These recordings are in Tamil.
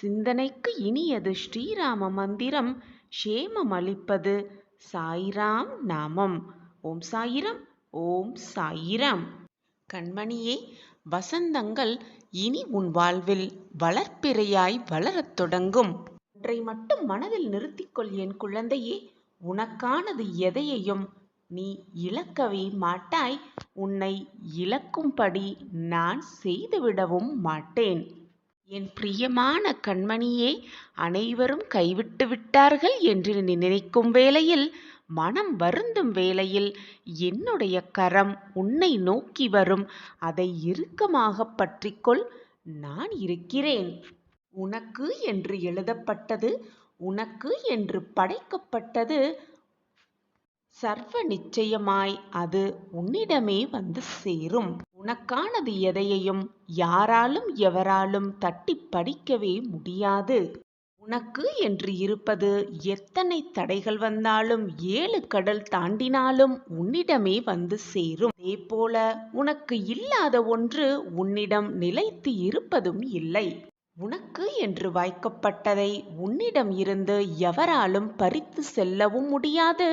சிந்தனைக்கு இனியது ஸ்ரீராம மந்திரம், க்ஷேமம் அளிப்பது சாய்ராம் நாமம். ஓம் சாயிரம், ஓம் சாயிரம். கண்மணியே, வசந்தங்கள் இனி உன் வாழ்வில் வளர்ப்பிறையாய் வளரத் தொடங்கும். ஒன்றை மட்டும் மனதில் நிறுத்திக்கொள் என் குழந்தையே, உனக்கானது எதையையும் நீ இழக்கவே மாட்டாய். உன்னை இழக்கும்படி நான் செய்துவிடவும் மாட்டேன். என் பிரியமான கண்மணியே, அனைவரும் கைவிட்டு விட்டார்கள் என்று நீ நினைக்கும் வேளையில், மனம் வருந்தும் வேளையில் என்னுடைய கரம் உன்னை நோக்கி வரும். அதை இறுக்கமாக பற்றிக்கொள், நான் இருக்கிறேன். உனக்கு என்று எழுதப்பட்டது, உனக்கு என்று படைக்கப்பட்டது சர்வ நிச்சயமாய் அது உன்னிடமே வந்து சேரும். உனக்கானது எதையையும் யாராலும் எவராலும் தட்டி பறிக்கவே முடியாது. உனக்கு என்று இருப்பது எத்தனை தடைகள் வந்தாலும் 7 கடல் தாண்டினாலும் உன்னிடமே வந்து சேரும். அதேபோல உனக்கு இல்லாத ஒன்று உன்னிடம் நிலைத்து இருப்பதும் இல்லை. உனக்கு என்று வாய்க்கப்பட்டதை உன்னிடம் இருந்து எவராலும் பறித்து செல்லவும் முடியாது,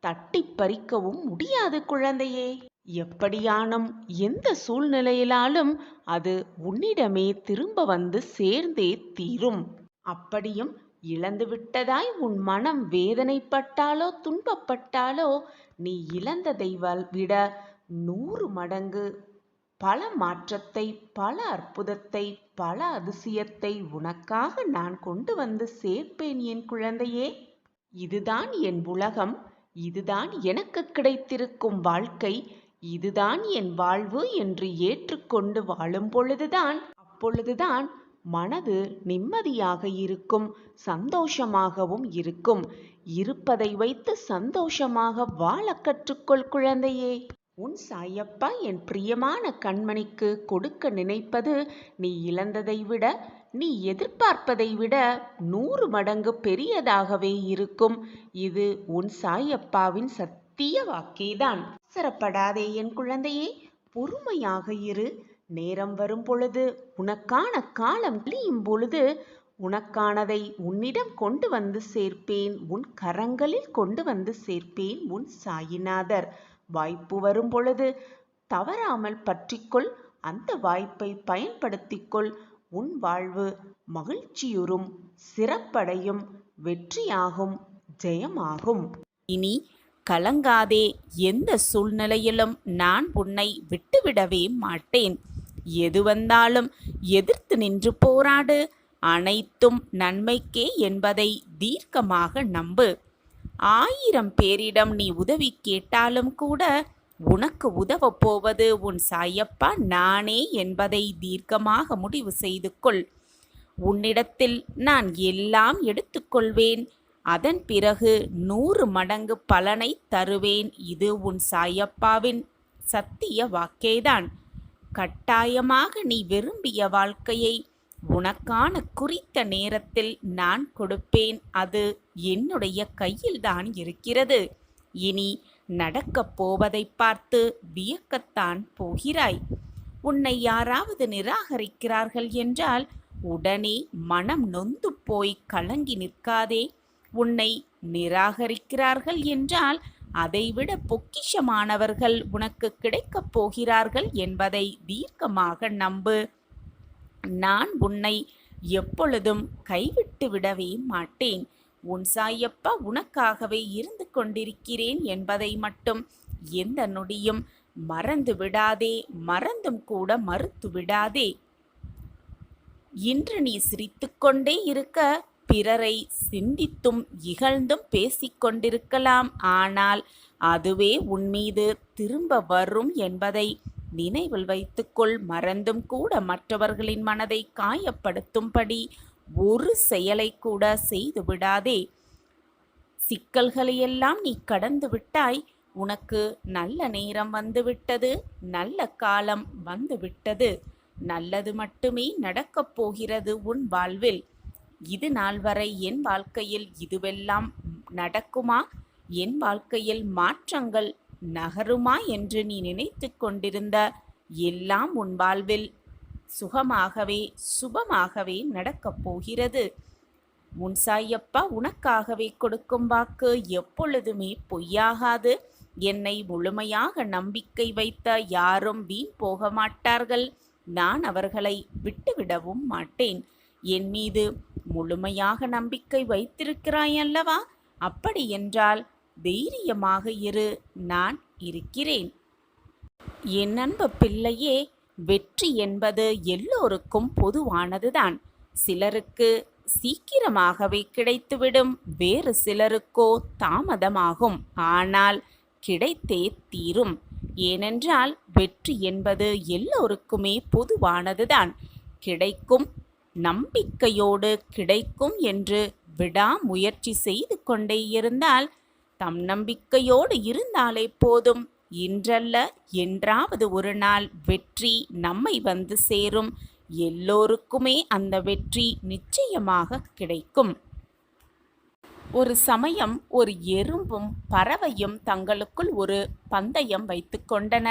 தட்டி பறிக்கவும் முடியாது குழந்தையே. எப்படியானும் எந்த சூழ்நிலையிலாலும் அது உன்னிடமே திரும்ப வந்து சேர்ந்தே தீரும். அப்படியும் இழந்துவிட்டதாய் உன் மனம் வேதனைப்பட்டாலோ துன்பப்பட்டாலோ, நீ இழந்ததை விட 100 மடங்கு பல மாற்றத்தை, பல அற்புதத்தை, பல அதிசயத்தை உனக்காக நான் கொண்டு வந்து சேர்ப்பேன் என் குழந்தையே. இதுதான் என் உலகம், இதுதான் எனக்கு கிடைத்திருக்கும் வாழ்க்கை, இதுதான் என் வாழ்வு என்று ஏற்றுக்கொண்டு வாழும் பொழுதுதான், அப்பொழுதுதான் மனது நிம்மதியாக இருக்கும், சந்தோஷமாகவும் இருக்கும். இருப்பதை வைத்து சந்தோஷமாக வாழ கற்றுக்கொள் குழந்தையே. உன் சாயப்பா என் பிரியமான கண்மணிக்கு கொடுக்க நினைப்பது நீ இழந்ததை விட, நீ எதிர்பார்ப்பதை விட 100 மடங்கு பெரியதாகவே இருக்கும். இது உன் சாயப்பாவின் சத்திய வாக்கேதான். அவசரப்படாதே என் குழந்தையே, பொறுமையாக இரு. நேரம் வரும் பொழுது, உனக்கான காலம் கழியும் பொழுது உனக்கானதை உன்னிடம் கொண்டு வந்து சேர்ப்பேன். உன் கரங்களில் கொண்டு வந்து சேர்ப்பேன் உன் சாயிநாதர். வாய்ப்பு வரும் பொழுது தவறாமல் பற்றிக்கொள். அந்த வாய்ப்பை பயன்படுத்திக்கொள். உன் வாழ்வு மகிழ்ச்சியுறும், சிறப்படையும், வெற்றியாகும், ஜெயமாகும். இனி கலங்காதே. எந்த சூழ்நிலையிலும் நான் உன்னை விட்டுவிடவே மாட்டேன். எது வந்தாலும் எதிர்த்து நின்று போராடு. அனைத்தும் நன்மைக்கே என்பதை தீர்க்கமாக நம்பு. 1000 பேரிடம் நீ உதவி கேட்டாலும் கூட உனக்கு உதவப் போவது உன் சாயப்பா நானே என்பதை தீர்க்கமாக முடிவு செய்து கொள். உன்னிடத்தில் நான் எல்லாம் எடுத்துக்கொள்வேன். அதன் பிறகு 100 மடங்கு பலனை தருவேன். இது உன் சாயப்பாவின் சத்திய வாக்கேதான். கட்டாயமாக நீ விரும்பிய வாழ்க்கையை உனக்கான குறித்த நேரத்தில் நான் கொடுப்பேன். அது என்னுடைய கையில்தான் இருக்கிறது. இனி நடக்கப் போவதை பார்த்து வியக்கத்தான் போகிறாய். உன்னை யாராவது நிராகரிக்கிறார்கள் என்றால் உடனே மனம் நொந்து போய் கலங்கி நிற்காதே. உன்னை நிராகரிக்கிறார்கள் என்றால் அதைவிட பொக்கிஷமானவர்கள் உனக்கு கிடைக்கப் போகிறார்கள் என்பதை தீர்க்கமாக நம்பு. நான் உன்னை எப்பொழுதும் கைவிட்டு விடவே மாட்டேன். உன் சாயப்பா உனக்காகவே இருந்து கொண்டிருக்கிறேன் என்பதை மட்டும் எந்த நொடியும் மறந்து விடாதே. மறந்தும் கூட மறுத்து விடாதே. இன்று நீ சிரித்துக்கொண்டே இருக்க, பிறரை சிந்தித்தும் இகழ்ந்தும் பேசிக்கொண்டிருக்கலாம். ஆனால் அதுவே உன்மீது திரும்ப வரும் என்பதை நினைவில் வைத்துக்கொள். மறந்தும் கூட மற்றவர்களின் மனதை காயப்படுத்தும்படி ஒரு செயலை கூட செய்து விடாதே. சிக்கல்களையெல்லாம் நீ கடந்து விட்டாய். உனக்கு நல்ல நேரம் வந்துவிட்டது, நல்ல காலம் வந்துவிட்டது. நல்லது மட்டுமே நடக்கப் போகிறது உன் வாழ்வில். இது நாள் வரை என் வாழ்க்கையில் இதுவெல்லாம் நடக்குமா, என் வாழ்க்கையில் மாற்றங்கள் நகருமா என்று நீ நினைத்து கொண்டிருந்த எல்லாம் உன் வாழ்வில் சுகமாகவே சுபமாகவே நடக்கப் போகிறது. முன்சாயப்பா உனக்காகவே கொடுக்கும் வாக்கு எப்பொழுதுமே பொய்யாகாது. என்னை முழுமையாக நம்பிக்கை வைத்த யாரும் வீண் போக மாட்டார்கள். நான் அவர்களை விட்டுவிடவும் மாட்டேன். என் மீது முழுமையாக நம்பிக்கை வைத்திருக்கிறாய் அல்லவா? அப்படி என்றால் தைரியமாக இரு, நான் இருக்கிறேன். என் அன்பு பிள்ளையே, வெற்றி என்பது எல்லோருக்கும் பொதுவானதுதான். சிலருக்கு சீக்கிரமாகவே கிடைத்துவிடும், வேறு சிலருக்கோ தாமதமாகும். ஆனால் கிடைத்தே தீரும். ஏனென்றால் வெற்றி என்பது எல்லோருக்குமே பொதுவானதுதான். கிடைக்கும், நம்பிக்கையோடு கிடைக்கும் என்று விடாமுயற்சி செய்து கொண்டே இருந்தால், தம் நம்பிக்கையோடு இருந்தாலே போதும். இன்றல்ல என்றாவது ஒரு நாள் வெற்றி நம்மை வந்து சேரும். எல்லோருக்குமே அந்த வெற்றி நிச்சயமாக கிடைக்கும். ஒரு சமயம் ஒரு எறும்பும் பறவையும் தங்களுக்குள் ஒரு பந்தயம் வைத்து கொண்டன.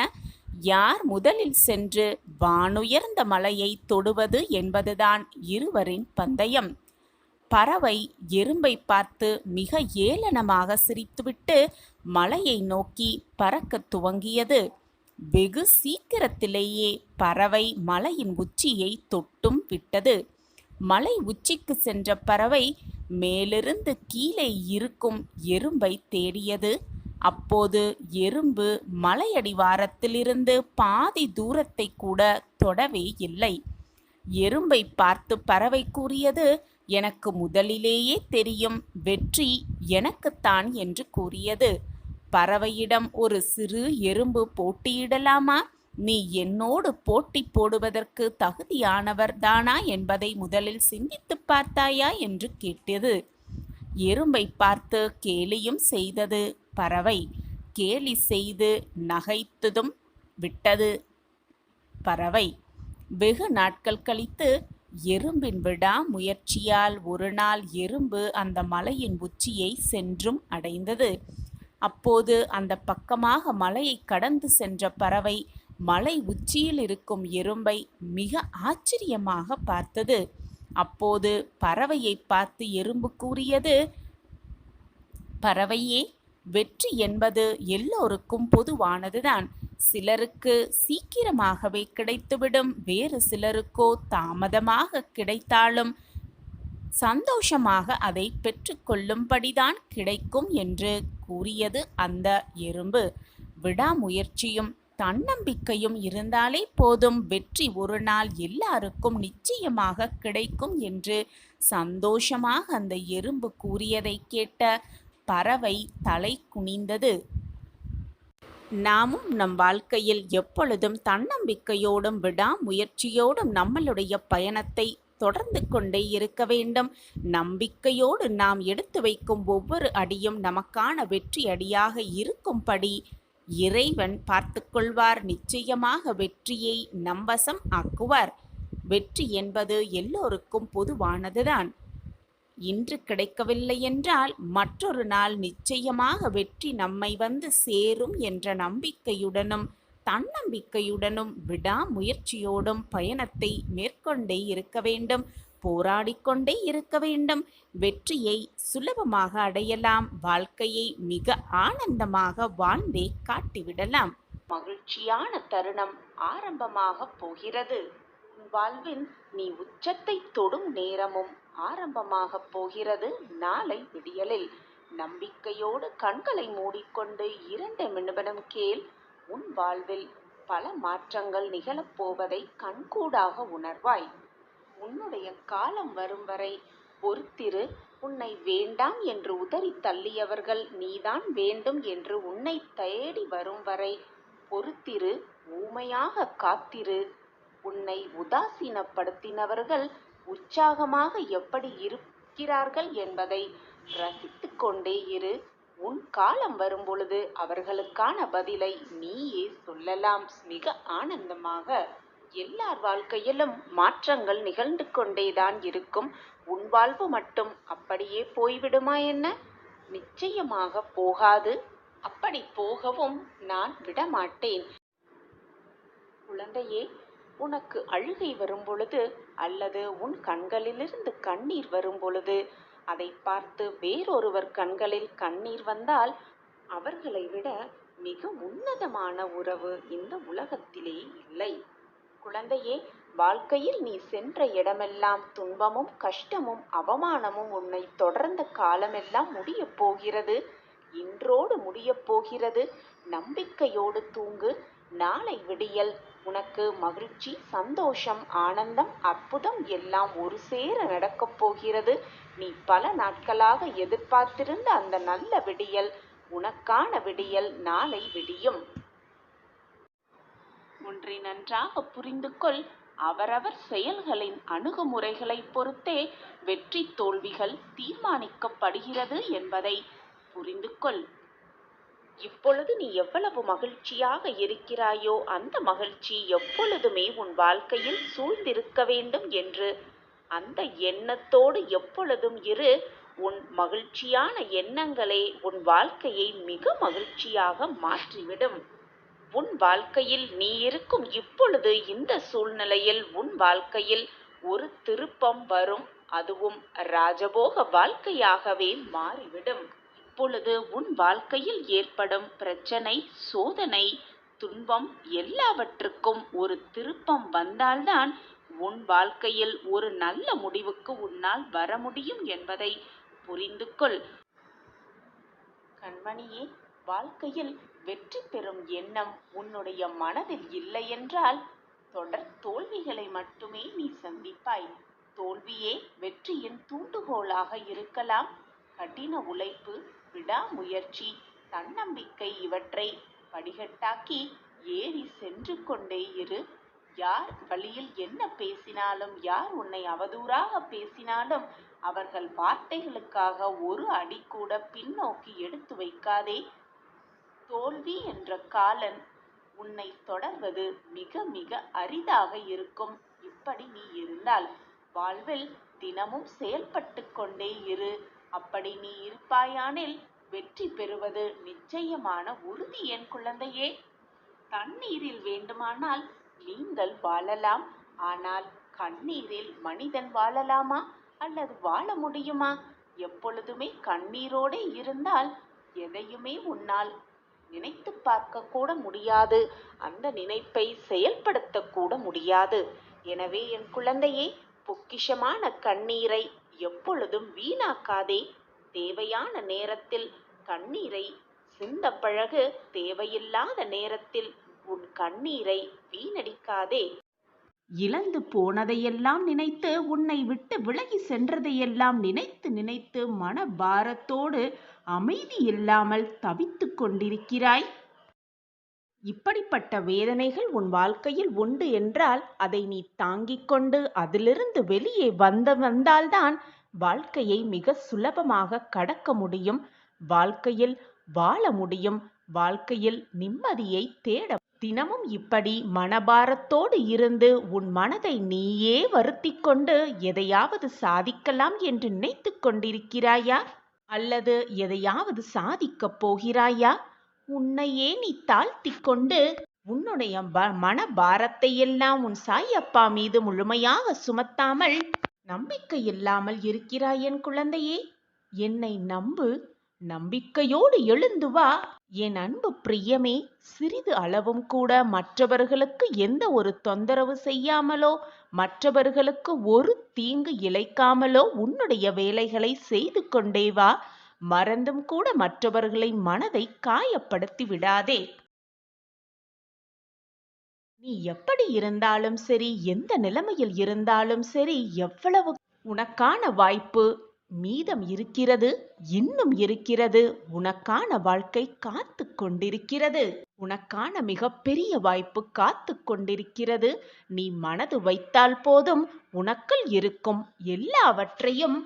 யார் முதலில் சென்று வானுயர்ந்த மலையை தொடுவது என்பதுதான் இருவரின் பந்தயம். பறவை எறும்பை பார்த்து மிக ஏளனமாக சிரித்துவிட்டு மலையை நோக்கி பறக்கத் துவங்கியது. வெகு சீக்கிரத்திலேயே பறவை மலையின் உச்சியை தொட்டும் விட்டது. மலை உச்சிக்கு சென்ற பறவை மேலிருந்து கீழே இருக்கும் எறும்பை தேடியது. அப்போது எறும்பு மலையடிவாரத்திலிருந்து பாதி தூரத்தை கூட தொடவே இல்லை. எறும்பை பார்த்து பறவை கூறியது, எனக்கு முதலிலேயே தெரியும், வெற்றி எனக்குத்தான் என்று கூறியது. பறவையிடம் ஒரு சிறு எறும்பு போட்டியிடலாமா? நீ என்னோடு போட்டி போடுவதற்கு தகுதியானவர் தானா என்பதை முதலில் சிந்தித்து பார்த்தாயா என்று கேட்டது. எறும்பை பார்த்து கேலியும் செய்தது பறவை. கேலி செய்து நகைத்ததும் விட்டது பறவை. வெகு நாட்கள் கழித்து எறும்பின் விடாமுயற்சியால் ஒரு நாள் எறும்பு அந்த மலையின் உச்சியை சென்றும் அடைந்தது. அப்போது அந்த பக்கமாக மலையை கடந்து சென்ற பறவை மலை உச்சியில் இருக்கும் எறும்பை மிக ஆச்சரியமாக பார்த்தது. அப்போது பறவையை பார்த்து எறும்பு கூறியது, பறவையே, வெற்றி என்பது எல்லோருக்கும் பொதுவானதுதான். சிலருக்கு சீக்கிரமாகவே கிடைத்துவிடும், வேறு சிலருக்கோ தாமதமாக கிடைத்தாலும் சந்தோஷமாக அதை பெற்றுக்கொள்ளும்படிதான் கிடைக்கும் என்று கூறியது அந்த எறும்பு. விடாமுயற்சியும் தன்னம்பிக்கையும் இருந்தாலே போதும், வெற்றி ஒரு நாள் எல்லாருக்கும் நிச்சயமாக கிடைக்கும் என்று சந்தோஷமாக அந்த எறும்பு கூறியதை கேட்ட பறவை தலை குனிந்தது. நாமும் நம் வாழ்க்கையில் எப்பொழுதும் தன்னம்பிக்கையோடும் விடாமுயற்சியோடும் நம்மளுடைய பயணத்தை தொடர்ந்து கொண்டே இருக்க வேண்டும். நம்பிக்கையோடு நாம் எடுத்து வைக்கும் ஒவ்வொரு அடியும் நமக்கான வெற்றி அடியாக இருக்கும்படி இறைவன் பார்த்து கொள்வார். நிச்சயமாக வெற்றியை நம்வசம் ஆக்குவார். வெற்றி என்பது எல்லோருக்கும் பொதுவானதுதான். இன்று கிடைக்கவில்லை என்றால் மற்றொரு நாள் நிச்சயமாக வெற்றி நம்மை வந்து சேரும் என்ற நம்பிக்கையுடனும் தன்னம்பிக்கையுடனும் விடாமுயற்சியோடும் பயணத்தை மேற்கொண்டே இருக்க வேண்டும். போராடிக்கொண்டே இருக்க வேண்டும். வெற்றியை சுலபமாக அடையலாம். வாழ்க்கையை மிக ஆனந்தமாக வாழ்ந்தே காட்டிவிடலாம். மகிழ்ச்சியான தருணம் ஆரம்பமாக போகிறது. வாழ்வின் நீ உச்சத்தை தொடும் நேரமும் ஆரம்பமாக போகிறது. நாளை விடியலில் நம்பிக்கையோடு கண்களை மூடிக்கொண்டு 2 நிமிடம் கேள். உன் வாழ்வில் பல மாற்றங்கள் நிகழப்போவதை கண்கூடாக உணர்வாய். உன்னுடைய காலம் வரும் வரை பொறுத்திரு. உன்னை வேண்டாம் என்று உதறி தள்ளியவர்கள் நீதான் வேண்டும் என்று உன்னை தேடி வரும் வரை பொறுத்திரு. ஊமையாக காத்திரு. உன்னை உதாசீனப்படுத்தினவர்கள் உற்சாகமாக எப்படி இருக்கிறார்கள் என்பதை ரசித்து கொண்டே இரு. உன் காலம் வரும்பொழுது அவர்களுக்கான பதிலை நீயே சொல்லலாம் மிக ஆனந்தமாக. எல்லார் வாழ்க்கையிலும் மாற்றங்கள் நிகழ்ந்து கொண்டேதான் இருக்கும். உன் வாழ்வு மட்டும் அப்படியே போய்விடுமா என்ன? நிச்சயமாக போகாது. அப்படி போகவும் நான் விடமாட்டேன். குழந்தையே, உனக்கு அழுகை வரும் பொழுது அல்லது உன் கண்களிலிருந்து கண்ணீர் வரும் பொழுது அதை பார்த்து வேறொருவர் கண்களில் கண்ணீர் வந்தால் அவர்களை விட மிக உன்னதமான உறவு இந்த உலகத்திலே இல்லை. குழந்தையே, வாழ்க்கையில் நீ சென்ற இடமெல்லாம் துன்பமும் கஷ்டமும் அவமானமும் உன்னை தொடர்ந்த காலமெல்லாம் முடியப் போகிறது. இன்றோடு முடியப் போகிறது. நம்பிக்கையோடு தூங்கு. நாளை விடியல் உனக்கு மகிழ்ச்சி, சந்தோஷம், ஆனந்தம், அற்புதம் எல்லாம் ஒரு சேர நடக்கப் போகிறது. நீ பல நாட்களாக எதிர்பார்த்திருந்த அந்த நல்ல விடியல், உனக்கான விடியல் நாளை விடியும். ஒன்றை நன்றாக புரிந்து கொள். அவரவர் செயல்களின் அணுகுமுறைகளை பொறுத்தே வெற்றி தோல்விகள் தீர்மானிக்கப்படுகிறது என்பதை புரிந்து கொள். இப்பொழுது நீ எவ்வளவு மகிழ்ச்சியாக இருக்கிறாயோ அந்த மகிழ்ச்சி எப்பொழுதுமே உன் வாழ்க்கையில் சூழ்ந்திருக்க வேண்டும் என்று அந்த எண்ணத்தோடு எப்பொழுதும் இரு. உன் மகிழ்ச்சியான எண்ணங்களே உன் வாழ்க்கையை மிக மகிழ்ச்சியாக மாற்றிவிடும். உன் வாழ்க்கையில் நீ இருக்கும் இப்பொழுது இந்த சூழ்நிலையில் உன் வாழ்க்கையில் ஒரு திருப்பம் வரும். அதுவும் ராஜபோக வாழ்க்கையாகவே மாறிவிடும். இப்பொழுது உன் வாழ்க்கையில் ஏற்படும் பிரச்சனை, சோதனை, துன்பம் எல்லாவற்றுக்கும் ஒரு திருப்பம் வந்தால்தான் உன் வாழ்க்கையில் ஒரு நல்ல முடிவுக்கு உன்னால் வர முடியும் என்பதை புரிந்து கொள். கண்மணியே, வாழ்க்கையில் வெற்றி பெறும் எண்ணம் உன்னுடைய மனதில் இல்லை என்றால் தொடர் தோல்விகளை மட்டுமே நீ சந்திப்பாய். தோல்வியே வெற்றியின் தூண்டுகோலாக இருக்கலாம். கடின உழைப்பு, விடாமுயற்சி, தன்னம்பிக்கை இவற்றை படிகட்டாக்கி ஏறி சென்று கொண்டே இரு. யார் வழியில் என்ன பேசினாலும், யார் உன்னை அவதூறாக பேசினாலும் அவர்கள் வார்த்தைகளுக்காக ஒரு அடி கூட பின்னோக்கி எடுத்து வைக்காதே. தோல்வி என்ற காலன் உன்னை தொடர்வது மிக மிக அரிதாக இருக்கும். இப்படி நீ இருந்தால் வாழ்வில் தினமும் செயல்பட்டு கொண்டே இரு. அப்படி நீ இருப்பாயானில் வெற்றி பெறுவது நிச்சயமான உறுதி. என் குழந்தையே, தண்ணீரில் வேண்டுமானால் நீங்கள் வாழலாம். ஆனால் கண்ணீரில் மனிதன் வாழலாமா அல்லது வாழ முடியுமா? எப்பொழுதுமே கண்ணீரோடு இருந்தால் எதையுமே உன்னால் நினைத்து பார்க்க கூட முடியாது. அந்த நினைப்பை செயல்படுத்த கூட முடியாது. எனவே என் குழந்தையே, பொக்கிஷமான கண்ணீரை எப்பொழுதும் வீணாக்காதே. தேவையான நேரத்தில் கண்ணீரை சிந்த பழகு. தேவையில்லாத நேரத்தில் உன் கண்ணீரை வீணடிக்காதே. இழந்து போனதையெல்லாம் நினைத்து, உன்னை விட்டு விலகி சென்றதையெல்லாம் நினைத்து நினைத்து மனபாரத்தோடு அமைதி இல்லாமல் தவித்து கொண்டிருக்கிறாய். இப்படிப்பட்ட வேதனைகள் உன் வாழ்க்கையில் உண்டு என்றால் அதை நீ தாங்கிக் கொண்டு அதிலிருந்து வெளியே வந்தால்தான் வாழ்க்கையை மிக சுலபமாக கடக்க முடியும். வாழ்க்கையில் வாழ முடியும். வாழ்க்கையில் நிம்மதியை தேட. தினமும் இப்படி மனபாரத்தோடு இருந்து உன் மனதை நீயே வருத்திக் கொண்டு எதையாவது சாதிக்கலாம் என்று நினைத்து கொண்டிருக்கிறாயா? அல்லது எதையாவது சாதிக்கப் போகிறாயா? உன்னையே நீ தாழ்த்திக் கொண்டு உன்னுடைய மனபாரத்தை எல்லாம் உன் சாயப்பா மீது முழுமையாக சுமத்தாமல் நம்பிக்கை இல்லாமல் இருக்கிறாய். என் குழந்தையே, என்னை நம்பு. நம்பிக்கையோடு எழுந்து வா. என் அன்பு பிரியமே, சிறிது அளவும் கூட மற்றவர்களுக்கு எந்த ஒரு தொந்தரவு செய்யாமலோ, மற்றவர்களுக்கு ஒரு தீங்கு இழைக்காமலோ உன்னுடைய வேலைகளை செய்து கொண்டே வா. மறந்தும் கூட மற்றவர்களை மனதை காயப்படுத்தி விடாதே. நீ எப்படி இருந்தாலும் சரி, எந்த நிலைமையில் இருந்தாலும் சரி, எவ்வளவு உனக்கான வாய்ப்பு மீதம் இருக்கிறது, இன்னும் இருக்கிறது. உனக்கான வாழ்க்கை காத்து கொண்டிருக்கிறது. உனக்கான மிகப்பெரிய வாய்ப்பு காத்து கொண்டிருக்கிறது. நீ மனது வைத்தால் போதும், உனக்குள் இருக்கும் எல்லாவற்றையும்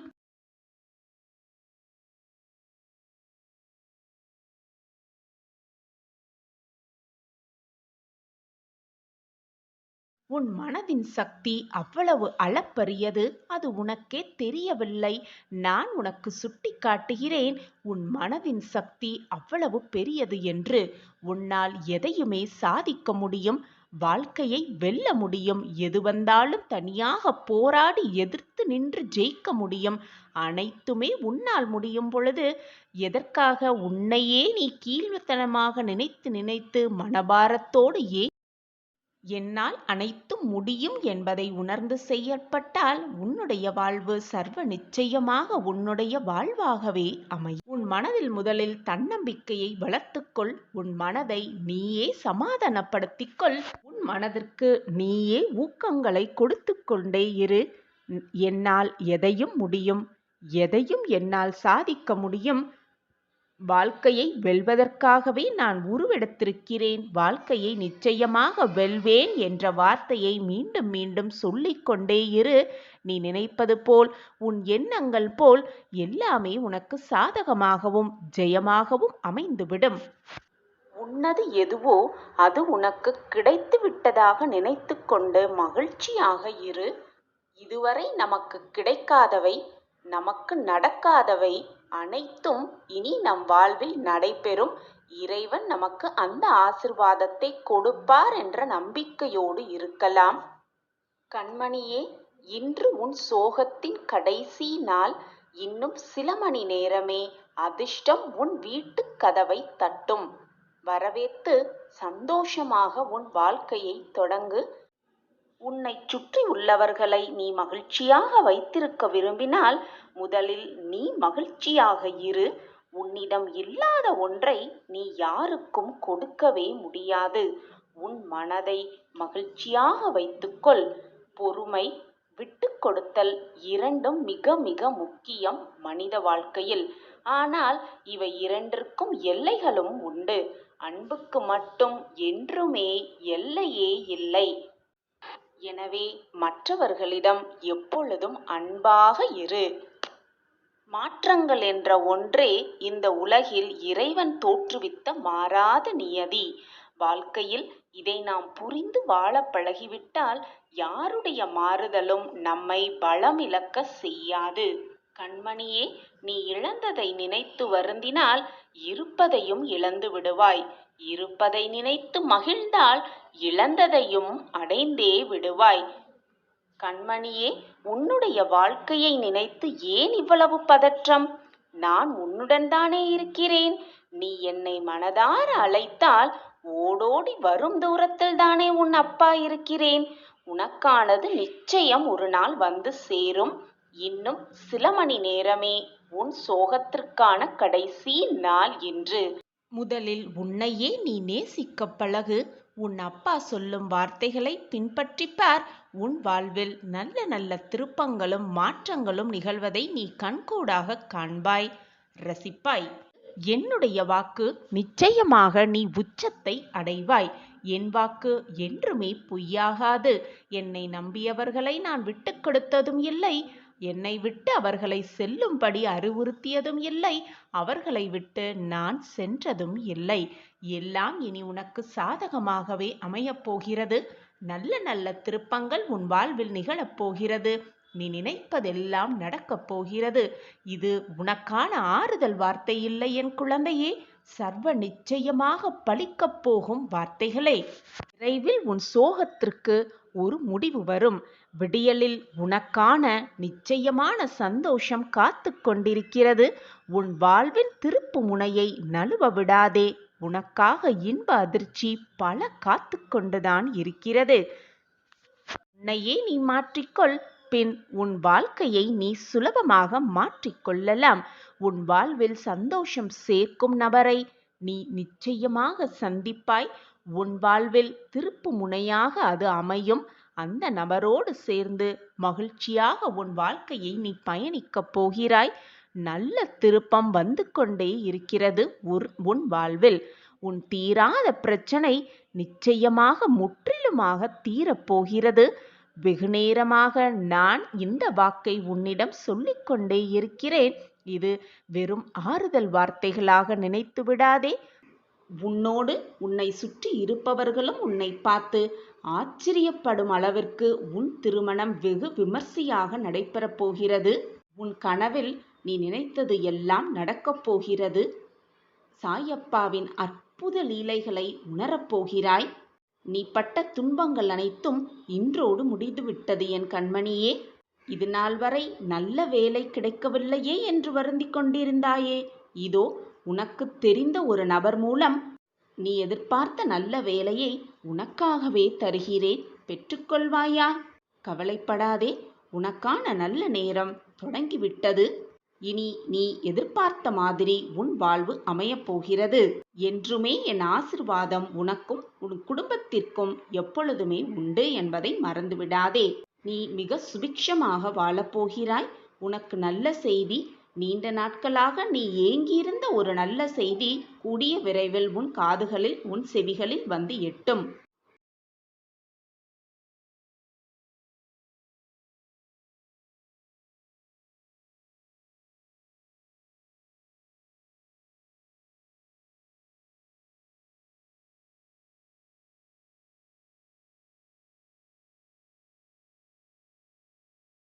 உன் மனதின் சக்தி அவ்வளவு அளப்பரியது. அது உனக்கே தெரியவில்லை. நான் உனக்கு சுட்டி காட்டுகிறேன். உன் மனதின் சக்தி அவ்வளவு பெரியது என்று. உன்னால் எதையுமே சாதிக்க முடியும். வாழ்க்கையை வெல்ல முடியும். எது வந்தாலும் தனியாக போராடி எதிர்த்து நின்று ஜெயிக்க முடியும். அனைத்துமே உன்னால் முடியும் பொழுது எதற்காக உன்னையே நீ கீழ்த்தனமாக நினைத்து நினைத்து மனபாரத்தோடு என்னால் அனைத்தும் முடியும் என்பதை உணர்ந்து செயல்பட்டால் உன்னுடைய வாழ்வு சர்வ நிச்சயமாக உன்னுடைய வாழ்வாகவே அமையும். உன் மனதில் முதலில் தன்னம்பிக்கையை வளர்த்துக்கொள். உன் மனதை நீயே சமாதானப்படுத்திக்கொள். உன் மனதிற்கு நீயே ஊக்கங்களை கொடுத்து கொண்டே இரு. என்னால் எதையும் முடியும், எதையும் என்னால் சாதிக்க முடியும். வாழ்க்கையை வெல்வதற்காகவே நான் உருவெடுத்திருக்கிறேன். வாழ்க்கையை நிச்சயமாக வெல்வேன் என்ற வார்த்தையை மீண்டும் மீண்டும் சொல்லிக்கொண்டே இரு. நீ நினைப்பது போல், உன் எண்ணங்கள் போல் எல்லாமே உனக்கு சாதகமாகவும் ஜெயமாகவும் அமைந்துவிடும். உன்னது எதுவோ அது உனக்கு கிடைத்து விட்டதாக நினைத்து கொண்டு மகிழ்ச்சியாக இரு. இதுவரை நமக்கு கிடைக்காதவை, நமக்கு நடக்காதவை அனைத்தும் இனி நம் வாழ்வில் நடைபெறும். இறைவன் நமக்கு அந்த ஆசிர்வாதத்தை கொடுப்பார் என்ற நம்பிக்கையோடு இருக்கலாம். கண்மணியே, இன்று உன் சோகத்தின் கடைசி நாள். இன்னும் சில மணி நேரமே அதிர்ஷ்டம் உன் வீட்டு கதவை தட்டும். வரவேற்று சந்தோஷமாக உன் வாழ்க்கையை தொடங்கு. உன்னை சுற்றி உள்ளவர்களை நீ மகிழ்ச்சியாக வைத்திருக்க விரும்பினால் முதலில் நீ மகிழ்ச்சியாக இரு. உன்னிடம் இல்லாத ஒன்றை நீ யாருக்கும் கொடுக்கவே முடியாது. உன் மனதை மகிழ்ச்சியாக வைத்துக்கொள். பொறுமை, விட்டு கொடுத்தல் இரண்டும் மிக மிக முக்கியம் மனித வாழ்க்கையில். ஆனால் இவை இரண்டிற்கும் எல்லைகளும் உண்டு. அன்புக்கு மட்டும் என்றுமே எல்லையே இல்லை. எனவே மற்றவர்களிடம் எப்பொழுதும் அன்பாக இரு. மாற்றங்கள் என்ற ஒன்றே இந்த உலகில் இறைவன் தோற்றுவித்த மாறாத நியதி. வாழ்க்கையில் இதை நாம் புரிந்து வாழ பழகிவிட்டால் யாருடைய மாறுதலும் நம்மை பலமிழக்க செய்யாது. கண்மணியே, நீ இழந்ததை நினைத்து வருந்தினால் இருப்பதையும் இழந்து விடுவாய். இருப்பதை நினைத்து மகிழ்ந்தால் இழந்ததையும் அடைந்தே விடுவாய். கண்மணியே, உன்னுடைய வாழ்க்கையை நினைத்து ஏன் இவ்வளவு பதற்றம்? நான் உன்னுடன் தானே இருக்கிறேன். நீ என்னை மனதார அழைத்தால் ஓடோடி வரும் தூரத்தில் தானே உன் அப்பா இருக்கிறேன். உனக்கானது நிச்சயம் ஒரு நாள் வந்து சேரும். இன்னும் சில மணி நேரமே உன் சோகத்திற்கான கடைசி நாள் என்று. முதலில் உன்னையே நீ நேசிக்க பழகு. உன் அப்பா சொல்லும் வார்த்தைகளை பின்பற்றிப் பார். உன் வாழ்வில் நல்ல நல்ல திருப்பங்களும் மாற்றங்களும் நிகழ்வதை நீ கண்கூடாக காண்பாய், ரசிப்பாய். என்னுடைய வாக்கு நிச்சயமாக நீ உச்சத்தை அடைவாய். என் வாக்கு என்றுமே பொய்யாகாது. என்னை நம்பியவர்களை நான் விட்டு கொடுத்ததும் இல்லை. என்னை விட்டு அவர்களை செல்லும்படி அறிவுறுத்தியதும் இல்லை. அவர்களை விட்டு நான் சென்றதும் இல்லை. எல்லாம் இனி உனக்கு சாதகமாகவே அமையப் போகிறது. நல்ல நல்ல திருப்பங்கள் உன் வாழ்வில் நிகழப்போகிறது. நீ நினைப்பதெல்லாம் நடக்கப் போகிறது. இது உனக்கான ஆறுதல் வார்த்தை இல்லை என் குழந்தையே, சர்வ நிச்சயமாக பலிக்கப் போகும் வார்த்தைகளே. விரைவில் உன் சோகத்திற்கு ஒரு முடிவு வரும். விடியலில் உனக்கான நிச்சயமான சந்தோஷம் காத்து கொண்டிருக்கிறது. உன் வாழ்வின் திருப்பு முனையை நழுவ விடாதே. உனக்காக இன்ப அதிர்ச்சி பல காத்து கொண்டுதான் இருக்கிறது. உன்னையே நீ மாற்றிக்கொள். பின் உன் வாழ்க்கையை நீ சுலபமாக மாற்றிக்கொள்ளலாம். உன் வாழ்வில் சந்தோஷம் சேர்க்கும் நபரை நீ நிச்சயமாக சந்திப்பாய். உன் வாழ்வில் திருப்பு முனையாக அது அமையும். அந்த நபரோடு சேர்ந்து மகிழ்ச்சியாக உன் வாழ்க்கையை நீ பயணிக்கப் போகிறாய். நல்ல திருப்பம் வந்து கொண்டே இருக்கிறது உன் வாழ்வில். உன் தீராத பிரச்சனை நிச்சயமாக முற்றிலுமாக தீரப்போகிறது. வெகு நேரமாக நான் இந்த வாக்கை உன்னிடம் சொல்லிக்கொண்டே இருக்கிறேன். இது வெறும் ஆறுதல் வார்த்தைகளாக நினைத்து விடாதே. உன்னோடு உன்னை சுற்றி இருப்பவர்களும் உன்னை பார்த்து ஆச்சரியப்படும் அளவிற்கு உன் திருமணம் வெகு விமர்சையாக நடைபெறப் போகிறது. உன் கனவில் நீ நினைத்தது எல்லாம் நடக்கப் போகிறது. சாயப்பாவின் அற்புத லீலைகளை உணரப்போகிறாய். நீ பட்ட துன்பங்கள் அனைத்தும் இன்றோடு முடிந்துவிட்டது என் கண்மணியே. இது நாள் வரை நல்ல வேலை கிடைக்கவில்லையே என்று வருந்திக் கொண்டிருந்தாயே, இதோ உனக்கு தெரிந்த ஒரு நபர் மூலம் நீ எதிர்பார்த்த நல்ல வேலையை உனக்காகவே தருகிறேன், பெற்றுக்கொள்வாயா? கவலைப்படாதே, உனக்கான நல்ல நேரம் தொடங்கிவிட்டது. இனி நீ எதிர்பார்த்த மாதிரி உன் வாழ்வு அமையப் போகிறது. என்றுமே என் ஆசிர்வாதம் உனக்கும் உன் குடும்பத்திற்கும் எப்பொழுதுமே உண்டு என்பதை மறந்துவிடாதே. நீ மிக சுபிக்ஷமாக வாழப்போகிறாய். உனக்கு நல்ல செய்தி, நீண்ட நாட்களாக நீ ஏங்கியிருந்த ஒரு நல்ல செய்தி கூடிய விரைவில் உன் காதுகளில் உன் செவிகளில் வந்து எட்டும்.